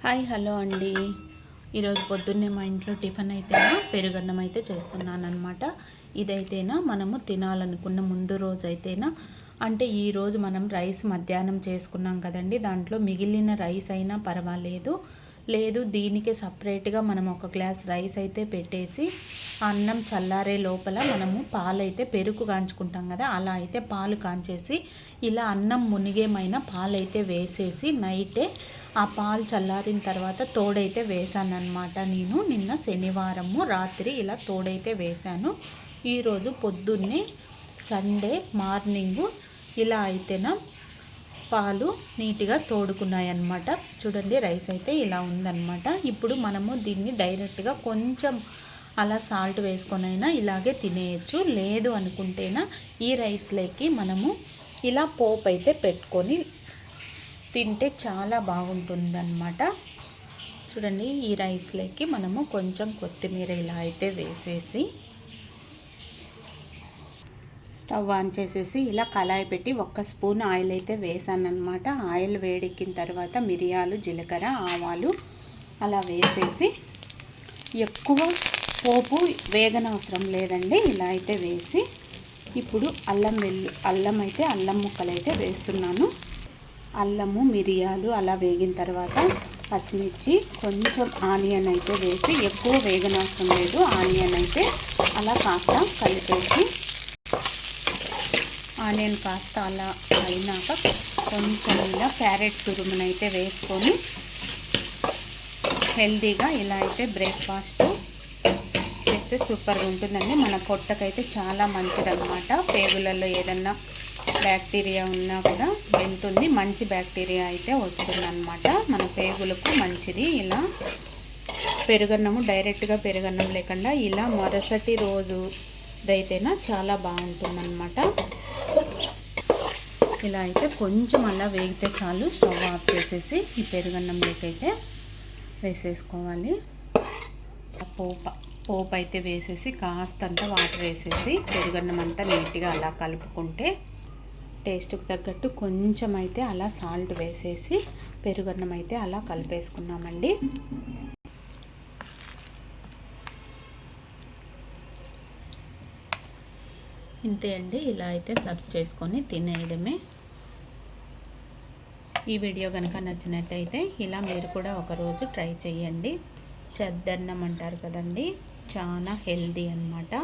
Hi hello అండి. ఈరోజు పొద్దున్నే మా ఇంట్లో టిఫిన్ అయితే పెరుగన్నం అయితే చేస్తున్నాను అనమాట. ఇదైతేనా మనము తినాలనుకున్న ముందు రోజు అయితేనా అంటే ఈరోజు మనం రైస్ మధ్యాహ్నం చేసుకున్నాం కదండి, దాంట్లో మిగిలిన రైస్ అయినా పర్వాలేదు, లేదు దీనికి సపరేట్గా మనం ఒక గ్లాస్ రైస్ అయితే పెట్టేసి అన్నం చల్లారే లోపల మనము పాలైతే పెరుగు కాంచుకుంటాం కదా, అలా అయితే పాలు కాంచేసి ఇలా అన్నం మునిగేమైనా పాలైతే వేసేసి నైటే ఆ పాలు చల్లారిన తర్వాత తోడైతే వేసాను అనమాట. నేను నిన్న శనివారము రాత్రి ఇలా తోడైతే వేశాను. ఈరోజు పొద్దున్నే సండే మార్నింగు ఇలా అయితేనా పాలు నీట్గా తోడుకున్నాయన్నమాట. చూడండి, రైస్ అయితే ఇలా ఉందన్నమాట. ఇప్పుడు మనము దీన్ని డైరెక్ట్గా కొంచెం అలా సాల్ట్ వేసుకొనైనా ఇలాగే తినేయచ్చు. లేదు అనుకుంటేనా ఈ రైస్లోకి మనము ఇలా పోపు అయితే పెట్టుకొని తింటే చాలా బాగుంటుందన్నమాట. చూడండి, ఈ రైస్లోకి మనము కొంచెం కొత్తిమీర ఇలా అయితే వేసేసి స్టవ్ ఆన్ చేసేసి ఇలా కళాయి పెట్టి 1 స్పూన్ ఆయిల్ అయితే వేసానన్నమాట. ఆయిల్ వేడెక్కిన తర్వాత మిరియాలు, జీలకర్ర, ఆవాలు అలా వేసేసి ఎక్కువ పోపు వేగనవసరం లేదండి, ఇలా అయితే వేసి ఇప్పుడు అల్లం ముక్కలు అయితే వేస్తున్నాను. అల్లము, మిరియాలు అలా వేగిన తర్వాత పచ్చిమిర్చి, కొంచెం ఆనియన్ అయితే వేసి, ఎక్కువ వేగనవసరం లేదు, ఆనియన్ అయితే అలా కాస్త కలిపేసి ఆనియన్ కాస్త అలా అయినాక కొంచెం ఇలా క్యారెట్ తురుమునైతే వేసుకొని హెల్తీగా ఇలా అయితే బ్రేక్ఫాస్ట్ చేస్తే సూపర్గా ఉంటుందండి. మన పొట్టకైతే చాలా మంచిదన్నమాట. పేగులలో ఏదన్నా బ్యాక్టీరియా ఉన్నా కూడా వెళ్తుంది, మంచి బ్యాక్టీరియా అయితే వస్తుందన్నమాట, మన పేగులకు మంచిది. ఇలా పెరుగన్నము డైరెక్ట్గా పెరుగన్నం లేకుండా ఇలా మరుసటి రోజు దైతేనా చాలా బాగుంటుందన్నమాట. ఇలా అయితే కొంచెం అలా వేగితే చాలు, స్టవ్ ఆఫ్ చేసేసి ఈ పెరుగన్నంలోకైతే వేసేసుకోవాలి. పోపు అయితే వేసేసి కాస్తంత వాటర్ వేసేసి పెరుగన్నం అంతా నీట్గా అలా కలుపుకుంటే టేస్ట్కి తగ్గట్టు కొంచెం అయితే అలా సాల్ట్ వేసేసి పెరుగన్నం అయితే అలా కలిపేసుకున్నామండి. ఇంతే అండి, ఇలా అయితే సర్వ్ చేసుకొని తినేయడమే. ఈ వీడియో కనుక నచ్చినట్టయితే ఇలా మీరు కూడా ఒకరోజు ట్రై చేయండి. చద్దన్నం అంటారు కదండి, చాలా హెల్దీ అన్నమాట.